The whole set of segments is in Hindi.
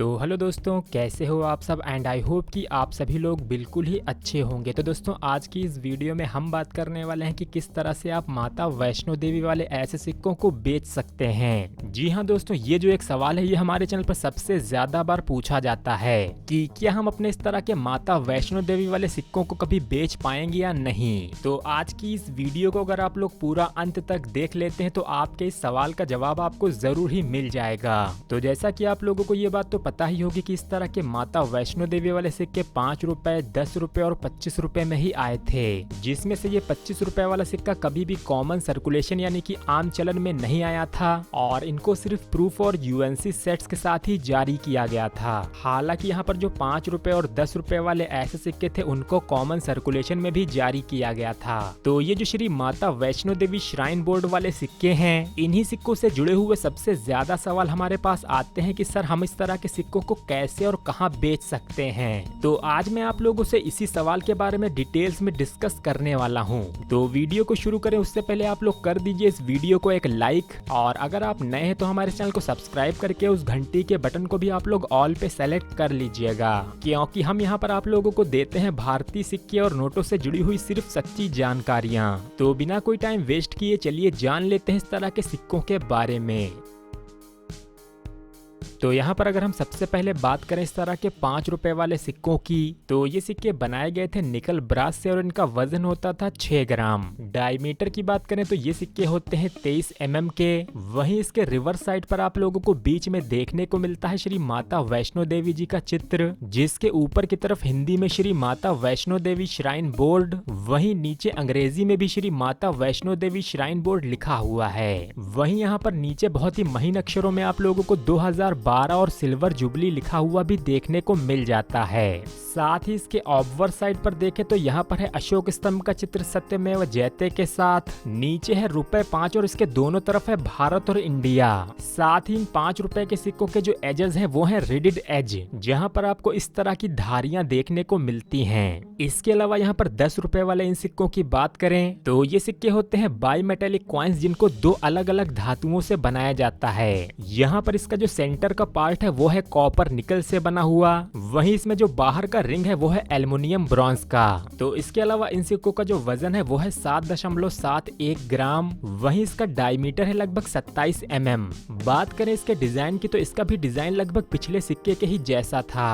तो हेलो दोस्तों, कैसे हो आप सब। एंड आई होप कि आप सभी लोग बिल्कुल ही अच्छे होंगे। तो दोस्तों, आज की इस वीडियो में हम बात करने वाले हैं कि किस तरह से आप माता वैष्णो देवी वाले ऐसे सिक्कों को बेच सकते हैं। जी हाँ दोस्तों, ये जो एक सवाल है ये हमारे चैनल पर सबसे ज्यादा बार पूछा जाता है कि क्या हम अपने इस तरह के माता वैष्णो देवी वाले सिक्कों को कभी बेच पाएंगे या नहीं। तो आज की इस वीडियो को अगर आप लोग पूरा अंत तक देख लेते हैं तो आपके इस सवाल का जवाब आपको जरूर ही मिल जाएगा। तो जैसा कि आप लोगों को ये बात तो पता ही होगी कि इस तरह के माता वैष्णो देवी वाले सिक्के 5 रुपए, 10 रुपए और 25 रुपए में ही आए थे, जिसमें से ये 25 रुपए वाला सिक्का कभी भी कॉमन सर्कुलेशन यानी कि आम चलन में नहीं आया था और इनको सिर्फ प्रूफ और यूएनसी सेट्स के साथ ही जारी किया गया था। हालांकि यहाँ पर जो 5 रुपए और 10 रुपए वाले ऐसे सिक्के थे उनको कॉमन सर्कुलेशन में भी जारी किया गया था। तो ये जो श्री माता वैष्णो देवी श्राइन बोर्ड वाले सिक्के हैं, इन्हीं सिक्कों से जुड़े हुए सबसे ज्यादा सवाल हमारे पास आते हैं कि सर हम इस तरह के सिक्कों को कैसे और कहां बेच सकते हैं। तो आज मैं आप लोगों से इसी सवाल के बारे में डिटेल्स में डिस्कस करने वाला हूं। तो वीडियो को शुरू करें उससे पहले आप लोग कर दीजिए इस वीडियो को एक लाइक, और अगर आप नए हैं तो हमारे चैनल को सब्सक्राइब करके उस घंटी के बटन को भी आप लोग ऑल पे सेलेक्ट कर लीजिएगा, क्योंकि हम यहाँ पर आप लोगों को देते हैं भारतीय सिक्के और नोटों से जुड़ी हुई सिर्फ सच्ची जानकारियाँ। तो बिना कोई टाइम वेस्ट किए चलिए जान लेते हैं इस तरह के सिक्कों के बारे में। तो यहाँ पर अगर हम सबसे पहले बात करें इस तरह के 5 रुपए वाले सिक्कों की, तो ये सिक्के बनाए गए थे निकल ब्रास से और इनका वजन होता था 6 ग्राम। डायमीटर की बात करें तो ये सिक्के होते हैं 23 mm के। वहीं इसके रिवर्स साइड पर आप लोगों को बीच में देखने को मिलता है श्री माता वैष्णो देवी जी का चित्र, जिसके ऊपर की तरफ हिंदी में श्री माता वैष्णो देवी श्राइन बोर्ड, वहीं नीचे अंग्रेजी में भी श्री माता वैष्णो देवी श्राइन बोर्ड लिखा हुआ है। वहीं यहाँ पर नीचे बहुत ही महीन अक्षरों में आप लोगों को 2012 और सिल्वर जुबली लिखा हुआ भी देखने को मिल जाता है। साथ ही इसके ऑब्वर साइड पर देखें तो यहाँ पर है अशोक स्तंभ का चित्र सत्यमेव जयते के साथ, नीचे है रुपए 5 और इसके दोनों तरफ है भारत और इंडिया। साथ ही इन 5 रुपए के सिक्कों के जो एजेस हैं वो हैं रेडिड एज, जहाँ पर आपको इस तरह की धारियां देखने को मिलती हैं। इसके अलावा यहाँ पर 10 रुपए वाले इन सिक्कों की बात करें तो ये सिक्के होते हैं बाई मेटेलिक कॉइन्स, जिनको 2 अलग अलग धातुओं से बनाया जाता है। यहाँ पर इसका जो सेंटर का पार्ट है वो है कॉपर निकल से बना हुआ, वहीं इसमें जो बाहर का रिंग है वो है एल्युमिनियम ब्रॉन्ज का। तो इसके अलावा इन सिक्कों का जो वजन है वो है 7.71 ग्राम। वहीं इसका डायमीटर है लगभग 27 mm। बात करें इसके डिजाइन की तो इसका भी डिजाइन लगभग पिछले सिक्के के ही जैसा था।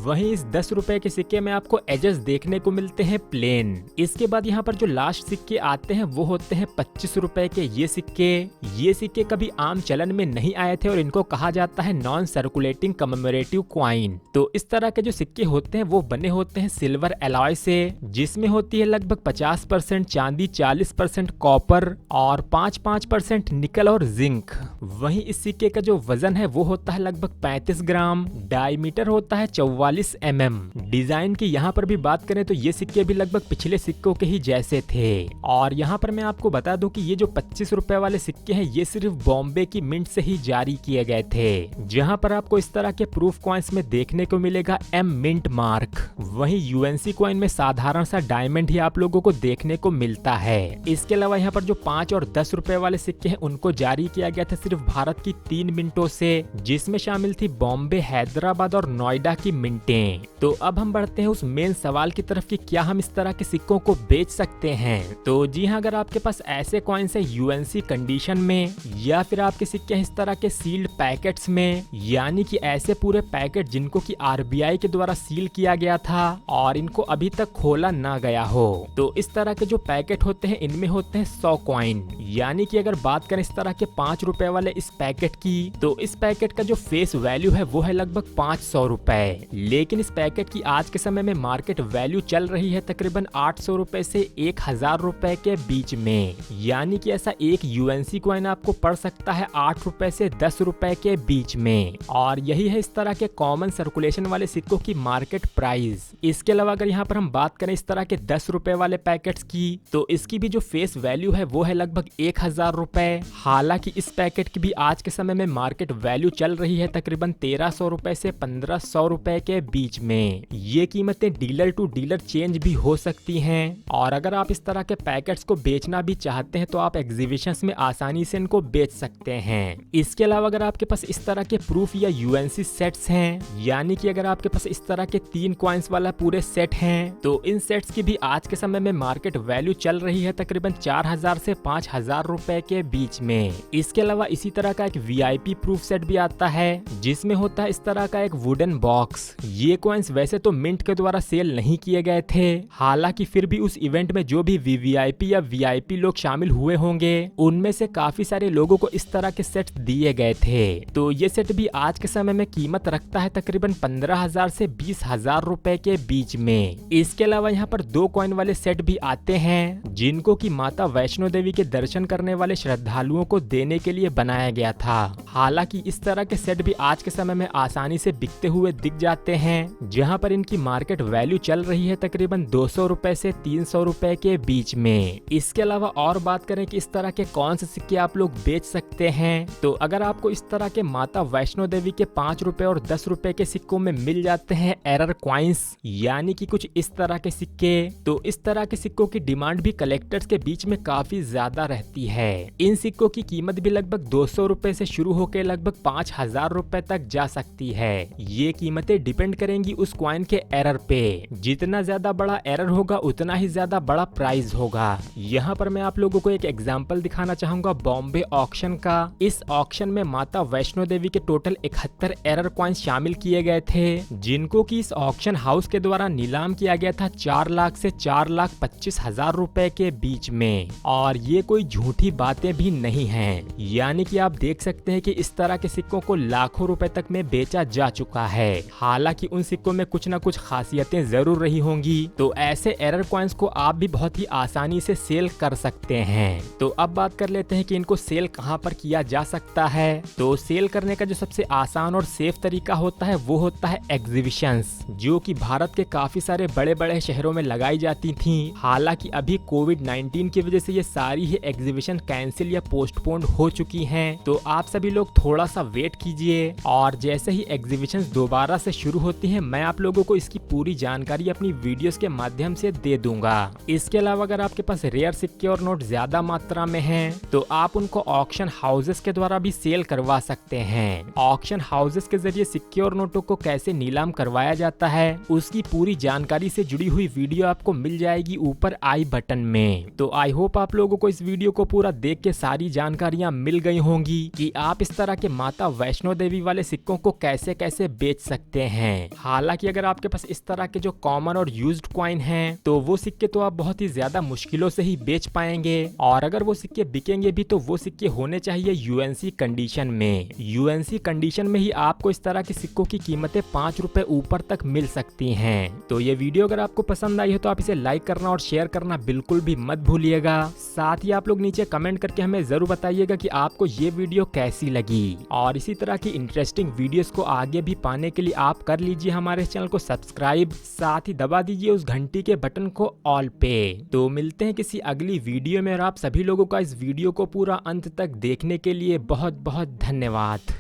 वहीं इस 10 रुपए के सिक्के में आपको एजेस देखने को मिलते हैं प्लेन। इसके बाद यहाँ पर जो लास्ट सिक्के आते हैं वो होते हैं 25 रुपए के ये सिक्के कभी आम चलन में नहीं आए थे और इनको कहा जाता है नॉन सर्कुलेटिंग कमेमोरेटिव क्वाइन। तो इस तरह के जो सिक्के होते हैं वो बने होते हैं सिल्वर एलॉय से, जिसमें होती है लगभग 50% चांदी, 40% कॉपर और 5% निकल और जिंक। वहीं इस सिक्के का जो वजन है वो होता है लगभग 35 ग्राम। डायमीटर होता है 44 mm। डिजाइन की यहाँ पर भी बात करें तो ये सिक्के भी लगभग पिछले सिक्कों के ही जैसे थे। और यहाँ पर मैं आपको बता दूं कि ये जो 25 रुपए वाले सिक्के हैं ये सिर्फ बॉम्बे की मिंट से ही जारी किए गए थे, जहाँ पर आपको इस तरह के प्रूफ कॉइन्स में देखने को मिलेगा एम मिंट मार्क। वहीं यूएनसी कॉइन में साधारण सा डायमंड ही आप लोगों को देखने को मिलता है। इसके अलावा यहाँ पर जो 5 और 10 रुपए वाले सिक्के हैं उनको जारी किया गया था सिर्फ भारत की 3 मिंटों से, जिसमें शामिल थी बॉम्बे, हैदराबाद और नोएडा की मिंटें। तो अब हम बढ़ते हैं उस मेन सवाल की तरफ कि क्या हम इस तरह के सिक्कों को बेच सकते हैं। तो जी हाँ, अगर आपके पास ऐसे कॉइन्स है यूएनसी कंडीशन में या फिर आपके सिक्के इस तरह के सील्ड पैकेट्स में, यानी कि ऐसे पूरे पैकेट जिनको कि आरबीआई के द्वारा सील किया गया था और इनको अभी तक खोला ना गया हो, तो इस तरह के जो पैकेट होते हैं इनमें होते हैं 100 कॉइन। यानी कि अगर बात करें इस तरह के 5 रुपए वाले इस पैकेट की, तो इस पैकेट का जो फेस वैल्यू है वो है लगभग 500 रुपए, लेकिन इस पैकेट की आज के समय में मार्केट वैल्यू चल रही है तकरीबन 800 रुपए से 1000 रुपए के बीच में। यानी कि ऐसा एक यूएनसी कॉइन आपको पड़ सकता है 8 रुपए से 10 रुपए के बीच में, और यही है इस तरह के कॉमन सर्कुलेशन वाले सिक्कों की मार्केट प्राइस। इसके अलावा अगर यहाँ पर हम बात करें इस तरह के 10 रुपए वाले पैकेट्स की, तो इसकी भी जो फेस वैल्यू है वो है लगभग 1000 रुपए। हालांकि इस पैकेट की भी आज के समय में मार्केट वैल्यू चल रही है तकरीबन 1300 रुपए से 1500 रुपए के बीच में। ये कीमतें डीलर टू डीलर चेंज भी हो सकती हैं, और अगर आप इस तरह के पैकेट्स को बेचना भी चाहते हैं तो आप एग्जीबिशंस में आसानी से इनको बेच सकते हैं। इसके अलावा अगर आपके पास इस तरह के प्रूफ या यूएनसी सेट्स हैं, यानी कि अगर आपके पास इस तरह के 3 कॉइन्स वाला पूरे सेट हैं तो इन सेट्स की भी आज के समय में मार्केट वैल्यू चल रही है तकरीबन 4000 से 5000 रुपए के बीच में। इसके अलावा इसी तरह का एक वीआईपी प्रूफ सेट भी आता है जिसमें होता है इस तरह का एक वुडन बॉक्स। ये कॉइन्स वैसे तो मिंट के द्वारा सेल नहीं किए गए थे, हालांकि फिर भी उस इवेंट में जो भी वीवीआईपी या वीआईपी लोग शामिल हुए होंगे उनमें से काफी सारे लोगों को इस तरह के सेट दिए गए थे। तो ये सेट भी आज के समय में कीमत रखता है तकरीबन 15,000 से 20,000 रुपए के बीच में। इसके अलावा यहाँ पर 2 कॉइन वाले सेट भी आते हैं जिनको की माता वैष्णो देवी के दर्शन करने वाले श्रद्धालुओं को देने के लिए बनाया गया था। हालांकि इस तरह के सेट भी आज के समय में आसानी से बिकते हुए दिख जाते हैं, जहाँ पर इनकी मार्केट वैल्यू चल रही है तकरीबन 200 रुपए से 300 रुपए के बीच में। इसके अलावा और बात करें कि इस तरह के कौन से सिक्के आप लोग बेच सकते हैं, तो अगर आपको इस तरह के माता वैष्णो देवी के 5 रुपए और 10 रुपए के सिक्कों में मिल जाते हैं एरर कॉइन्स, यानी कि कुछ इस तरह के सिक्के, तो इस तरह के सिक्कों की डिमांड भी कलेक्टर्स के बीच में काफी ज्यादा रहती है। इन सिक्कों की कीमत भी लगभग 200 रुपए से शुरू होकर लगभग 5000 रुपए तक जा सकती है। ये कीमतें डिपेंड करेंगी उस कॉइन के एरर पे। जितना ज्यादा बड़ा एरर होगा उतना ही ज्यादा बड़ा प्राइस होगा। यहाँ पर मैं आप लोगों को एक एग्जांपल दिखाना चाहूंगा बॉम्बे ऑक्शन का। इस ऑक्शन में माता वैष्णो देवी के टोटल 71 एरर कॉइन्स शामिल किए गए थे जिनको कि इस ऑक्शन हाउस के द्वारा नीलाम किया गया था 4 लाख से 4,25,000 रुपए के बीच में। और ये कोई झूठी बातें भी नहीं हैं, यानी कि आप देख सकते हैं कि इस तरह के सिक्कों को लाखों रुपए तक में बेचा जा चुका है। हालांकि उन सिक्कों में कुछ ना कुछ खासियतें जरूर रही होंगी, तो ऐसे एरर कॉइन्स को आप भी बहुत ही आसानी से सेल कर सकते हैं। तो अब बात कर लेते हैं कि इनको सेल कहां पर किया जा सकता है। तो सेल करने का जो सबसे आसान और सेफ तरीका होता है वो होता है एग्जीबिशंस, जो कि भारत के काफी सारे बड़े बड़े शहरों में लगाई जाती थी। हालांकि अभी कोविड-19 की वजह से ये सारी ही एग्जीबिशन कैंसिल या पोस्टपोन्ड हो चुकी हैं। तो आप सभी लोग थोड़ा सा वेट कीजिए और जैसे ही एग्जीबिशन दोबारा से शुरू होती हैं मैं आप लोगों को इसकी पूरी जानकारी अपनी वीडियोस के माध्यम से दे दूंगा। इसके अलावा अगर आपके पास रेयर सिक्के और नोट ज्यादा मात्रा में हैं तो आप उनको ऑक्शन हाउसेस के द्वारा भी सेल करवा सकते हैं। ऑक्शन हाउसेस के जरिए सिक्के और नोटों को कैसे नीलाम करवाया जाता है उसकी पूरी जानकारी से जुड़ी हुई वीडियो आपको मिल जाएगी ऊपर आई बटन में। तो आई होप आप लोगों को इस वीडियो को पूरा देख के सारी जानकारियां मिल गई होंगी कि आप इस तरह के माता वैष्णो देवी वाले सिक्कों को कैसे कैसे बेच सकते हैं। हालांकि अगर आपके पास इस तरह के जो कॉमन और यूज्ड कॉइन हैं तो वो सिक्के तो आप बहुत ही ज्यादा मुश्किलों से ही बेच पाएंगे, और अगर वो सिक्के बिकेंगे भी तो वो सिक्के होने चाहिए यूएनसी कंडीशन में। यूएनसी कंडीशन में ही आपको इस तरह के सिक्कों की कीमतें 5 रुपए ऊपर तक मिल सकती हैं। तो ये वीडियो अगर आपको पसंद आई हो तो आप इसे लाइक करना और शेयर करना बिल्कुल भी मत भूलिएगा। साथ ही आप लोग नीचे कमेंट करके हमें जरूर बताइएगा कि आपको ये वीडियो कैसी लगी, और इसी तरह की इंटरेस्टिंग वीडियोस को आगे भी पाने के लिए आप कर लीजिए हमारे चैनल को सब्सक्राइब, साथ ही दबा दीजिए उस घंटी के बटन को ऑल पे। तो मिलते हैं किसी अगली वीडियो में, और आप सभी लोगों का इस वीडियो को पूरा अंत तक देखने के लिए बहुत बहुत धन्यवाद।